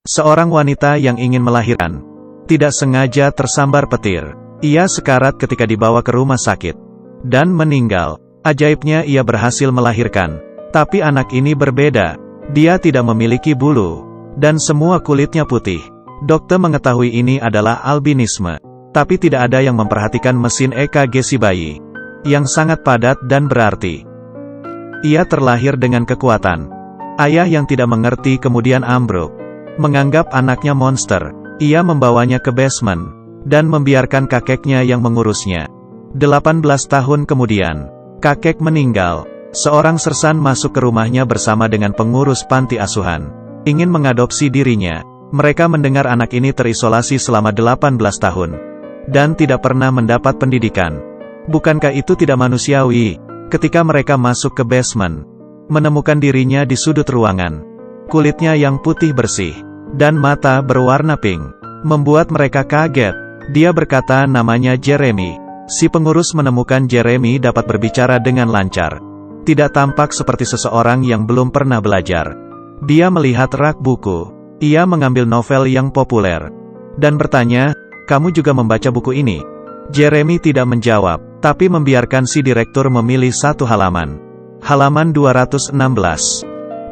Seorang wanita yang ingin melahirkan, tidak sengaja tersambar petir. Ia sekarat ketika dibawa ke rumah sakit, dan meninggal. Ajaibnya ia berhasil melahirkan. Tapi anak ini berbeda. Dia tidak memiliki bulu, dan semua kulitnya putih. Dokter mengetahui ini adalah albinisme. Tapi tidak ada yang memperhatikan mesin EKG si bayi, yang sangat padat dan berarti. Ia terlahir dengan kekuatan. Ayah yang tidak mengerti kemudian ambruk. Menganggap anaknya monster, ia membawanya ke basement, dan membiarkan kakeknya yang mengurusnya. 18 tahun kemudian, kakek meninggal. Seorang sersan masuk ke rumahnya bersama dengan pengurus panti asuhan. Ingin mengadopsi dirinya. Mereka mendengar anak ini terisolasi selama 18 tahun. Dan tidak pernah mendapat pendidikan. Bukankah itu tidak manusiawi? Ketika mereka masuk ke basement, menemukan dirinya di sudut ruangan. Kulitnya yang putih bersih, dan mata berwarna pink, membuat mereka kaget. Dia berkata namanya Jeremy. Si pengurus menemukan Jeremy dapat berbicara dengan lancar. Tidak tampak seperti seseorang yang belum pernah belajar. Dia melihat rak buku. Ia mengambil novel yang populer, dan bertanya, "Kamu juga membaca buku ini?" Jeremy tidak menjawab, tapi membiarkan si direktur memilih satu halaman. Halaman 216.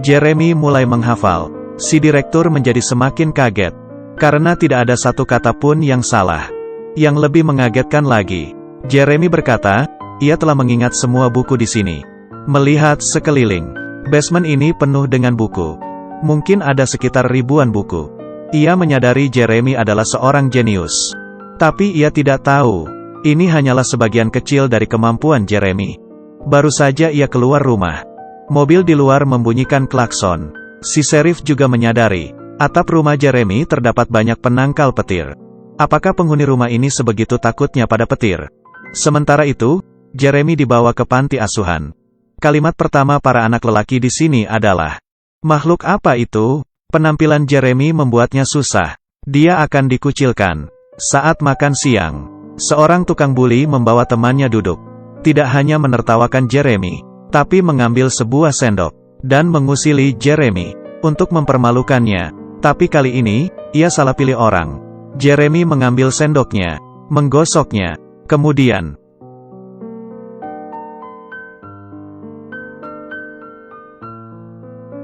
Jeremy mulai menghafal. Si direktur menjadi semakin kaget, karena tidak ada satu kata pun yang salah. Yang lebih mengagetkan lagi, Jeremy berkata, ia telah mengingat semua buku di sini. Melihat sekeliling, basement ini penuh dengan buku. Mungkin ada sekitar ribuan buku. Ia menyadari Jeremy adalah seorang jenius. Tapi ia tidak tahu, ini hanyalah sebagian kecil dari kemampuan Jeremy. Baru saja ia keluar rumah. Mobil di luar membunyikan klakson. Si serif juga menyadari, atap rumah Jeremy terdapat banyak penangkal petir. Apakah penghuni rumah ini sebegitu takutnya pada petir? Sementara itu, Jeremy dibawa ke panti asuhan. Kalimat pertama para anak lelaki di sini adalah, "Makhluk apa itu?" Penampilan Jeremy membuatnya susah. Dia akan dikucilkan. Saat makan siang, seorang tukang buli membawa temannya duduk. Tidak hanya menertawakan Jeremy, tapi mengambil sebuah sendok, dan mengusili Jeremy, untuk mempermalukannya. Tapi kali ini, ia salah pilih orang. Jeremy mengambil sendoknya, menggosoknya, kemudian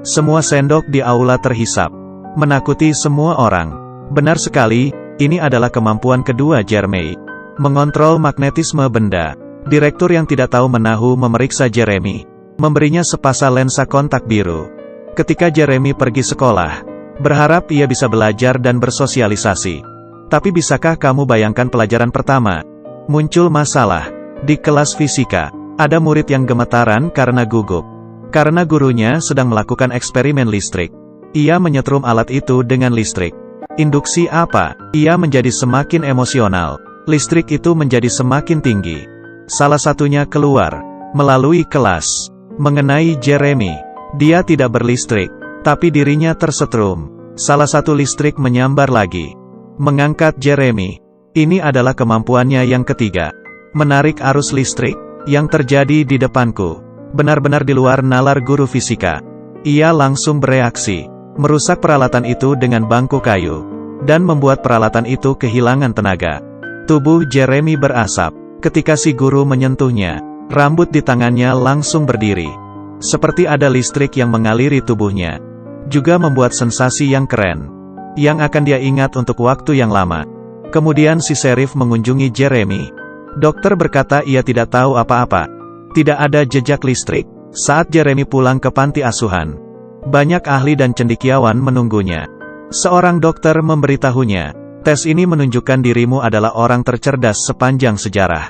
semua sendok di aula terhisap, menakuti semua orang. Benar sekali, ini adalah kemampuan kedua Jeremy, mengontrol magnetisme benda. Direktur yang tidak tahu menahu memeriksa Jeremy, memberinya sepasang lensa kontak biru. Ketika Jeremy pergi sekolah, berharap ia bisa belajar dan bersosialisasi. Tapi bisakah kamu bayangkan pelajaran pertama? Muncul masalah. Di kelas fisika, ada murid yang gemetaran karena gugup. Karena gurunya sedang melakukan eksperimen listrik. Ia menyetrum alat itu dengan listrik. Induksi apa? Ia menjadi semakin emosional. Listrik itu menjadi semakin tinggi. Salah satunya keluar melalui kelas. Mengenai Jeremy, dia tidak berlistrik, tapi dirinya tersetrum. Salah satu listrik menyambar lagi. Mengangkat Jeremy. Ini adalah kemampuannya yang ketiga. Menarik arus listrik, yang terjadi di depanku. Benar-benar di luar nalar guru fisika. Ia langsung bereaksi, merusak peralatan itu dengan bangku kayu, dan membuat peralatan itu kehilangan tenaga. Tubuh Jeremy berasap. Ketika si guru menyentuhnya, rambut di tangannya langsung berdiri. Seperti ada listrik yang mengaliri tubuhnya. Juga membuat sensasi yang keren, yang akan dia ingat untuk waktu yang lama. Kemudian si serif mengunjungi Jeremy. Dokter berkata ia tidak tahu apa-apa. Tidak ada jejak listrik. Saat Jeremy pulang ke panti asuhan, banyak ahli dan cendekiawan menunggunya. Seorang dokter memberitahunya, tes ini menunjukkan dirimu adalah orang tercerdas sepanjang sejarah.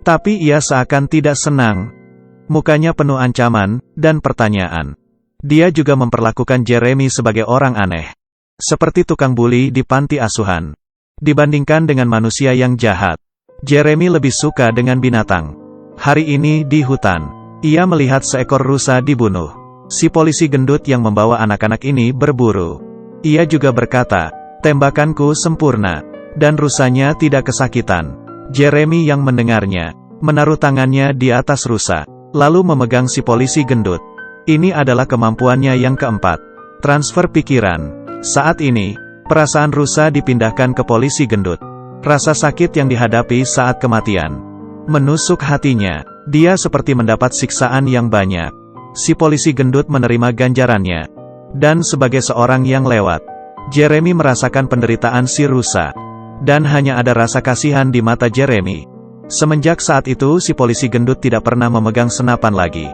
Tapi ia seakan tidak senang. Mukanya penuh ancaman dan pertanyaan. Dia juga memperlakukan Jeremy sebagai orang aneh. Seperti tukang buli di panti asuhan. Dibandingkan dengan manusia yang jahat, Jeremy lebih suka dengan binatang. Hari ini di hutan, ia melihat seekor rusa dibunuh. Si polisi gendut yang membawa anak-anak ini berburu. Ia juga berkata, tembakanku sempurna, dan rusanya tidak kesakitan. Jeremy yang mendengarnya, menaruh tangannya di atas rusa, lalu memegang si polisi gendut. Ini adalah kemampuannya yang keempat. Transfer pikiran. Saat ini, perasaan rusa dipindahkan ke polisi gendut. Rasa sakit yang dihadapi saat kematian menusuk hatinya. Dia seperti mendapat siksaan yang banyak. Si polisi gendut menerima ganjarannya. Dan sebagai seorang yang lewat, Jeremy merasakan penderitaan si rusa. Dan hanya ada rasa kasihan di mata Jeremy. Semenjak saat itu si polisi gendut tidak pernah memegang senapan lagi.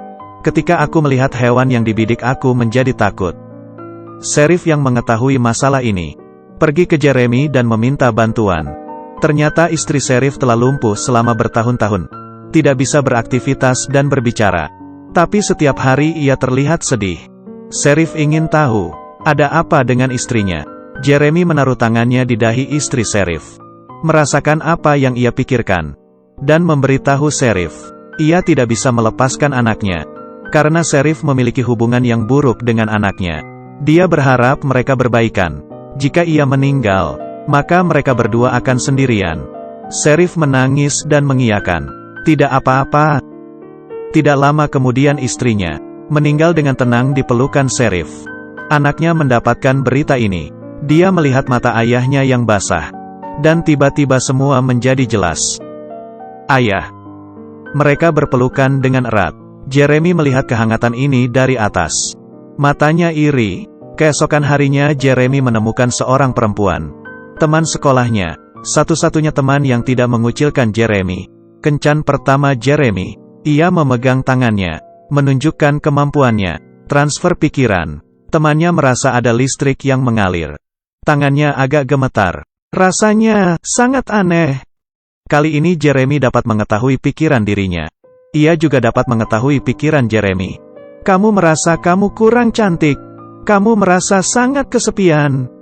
Ketika aku melihat hewan yang dibidik aku menjadi takut. Sheriff yang mengetahui masalah ini pergi ke Jeremy dan meminta bantuan. Ternyata istri sheriff telah lumpuh selama bertahun-tahun. Tidak bisa beraktivitas dan berbicara. Tapi setiap hari ia terlihat sedih. Sheriff ingin tahu, ada apa dengan istrinya. Jeremy menaruh tangannya di dahi istri sheriff. Merasakan apa yang ia pikirkan. Dan memberitahu sheriff, ia tidak bisa melepaskan anaknya. Karena sheriff memiliki hubungan yang buruk dengan anaknya. Dia berharap mereka berbaikan. Jika ia meninggal, maka mereka berdua akan sendirian. Sheriff menangis dan mengiyakan. Tidak apa-apa. Tidak lama kemudian istrinya meninggal dengan tenang di pelukan sheriff. Anaknya mendapatkan berita ini. Dia melihat mata ayahnya yang basah. Dan tiba-tiba semua menjadi jelas. Ayah. Mereka berpelukan dengan erat. Jeremy melihat kehangatan ini dari atas. Matanya iri. Keesokan harinya Jeremy menemukan seorang perempuan. Teman sekolahnya. Satu-satunya teman yang tidak mengucilkan Jeremy. Kencan pertama Jeremy. Ia memegang tangannya. Menunjukkan kemampuannya. Transfer pikiran. Temannya merasa ada listrik yang mengalir. Tangannya agak gemetar. Rasanya sangat aneh. Kali ini Jeremy dapat mengetahui pikiran dirinya. Ia juga dapat mengetahui pikiran Jeremy. Kamu merasa kamu kurang cantik. Kamu merasa sangat kesepian.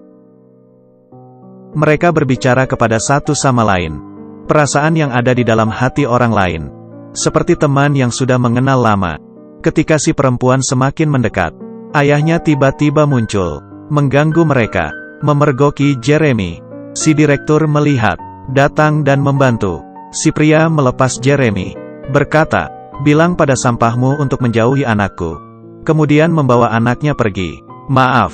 Mereka berbicara kepada satu sama lain. Perasaan yang ada di dalam hati orang lain. Seperti teman yang sudah mengenal lama. Ketika si perempuan semakin mendekat, ayahnya tiba-tiba muncul. Mengganggu mereka. Memergoki Jeremy. Si direktur melihat. Datang dan membantu. Si pria melepas Jeremy. Berkata, bilang pada sampahmu untuk menjauhi anakku. Kemudian membawa anaknya pergi. Maaf.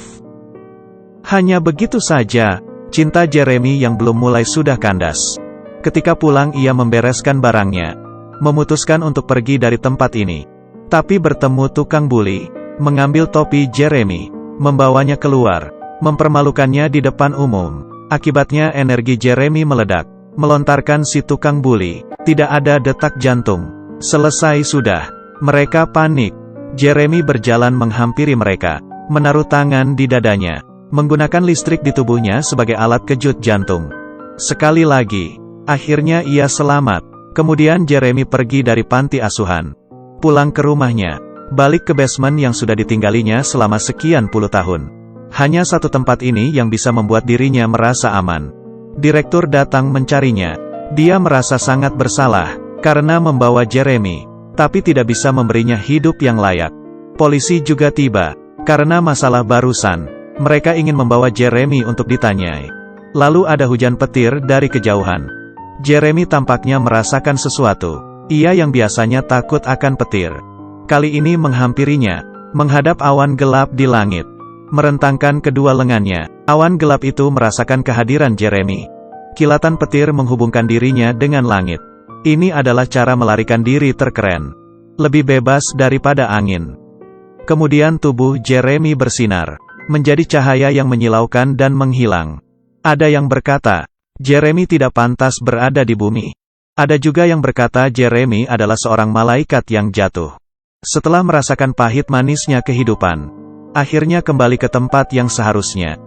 Hanya begitu saja. Cinta Jeremy yang belum mulai sudah kandas. Ketika pulang ia membereskan barangnya. Memutuskan untuk pergi dari tempat ini. Tapi bertemu tukang buli. Mengambil topi Jeremy. Membawanya keluar. Mempermalukannya di depan umum. Akibatnya energi Jeremy meledak. Melontarkan si tukang buli. Tidak ada detak jantung. Selesai sudah. Mereka panik. Jeremy berjalan menghampiri mereka. Menaruh tangan di dadanya. Menggunakan listrik di tubuhnya sebagai alat kejut jantung. Sekali lagi. Akhirnya ia selamat. Kemudian Jeremy pergi dari panti asuhan. Pulang ke rumahnya. Balik ke basement yang sudah ditinggalinya selama sekian puluh tahun. Hanya satu tempat ini yang bisa membuat dirinya merasa aman. Direktur datang mencarinya. Dia merasa sangat bersalah. Karena membawa Jeremy. Tapi tidak bisa memberinya hidup yang layak. Polisi juga tiba. Karena masalah barusan. Mereka ingin membawa Jeremy untuk ditanyai. Lalu ada hujan petir dari kejauhan. Jeremy tampaknya merasakan sesuatu. Ia yang biasanya takut akan petir. Kali ini menghampirinya. Menghadap awan gelap di langit. Merentangkan kedua lengannya. Awan gelap itu merasakan kehadiran Jeremy. Kilatan petir menghubungkan dirinya dengan langit. Ini adalah cara melarikan diri terkeren. Lebih bebas daripada angin. Kemudian tubuh Jeremy bersinar. Menjadi cahaya yang menyilaukan dan menghilang. Ada yang berkata, Jeremy tidak pantas berada di bumi. Ada juga yang berkata Jeremy adalah seorang malaikat yang jatuh. Setelah merasakan pahit manisnya kehidupan. Akhirnya kembali ke tempat yang seharusnya.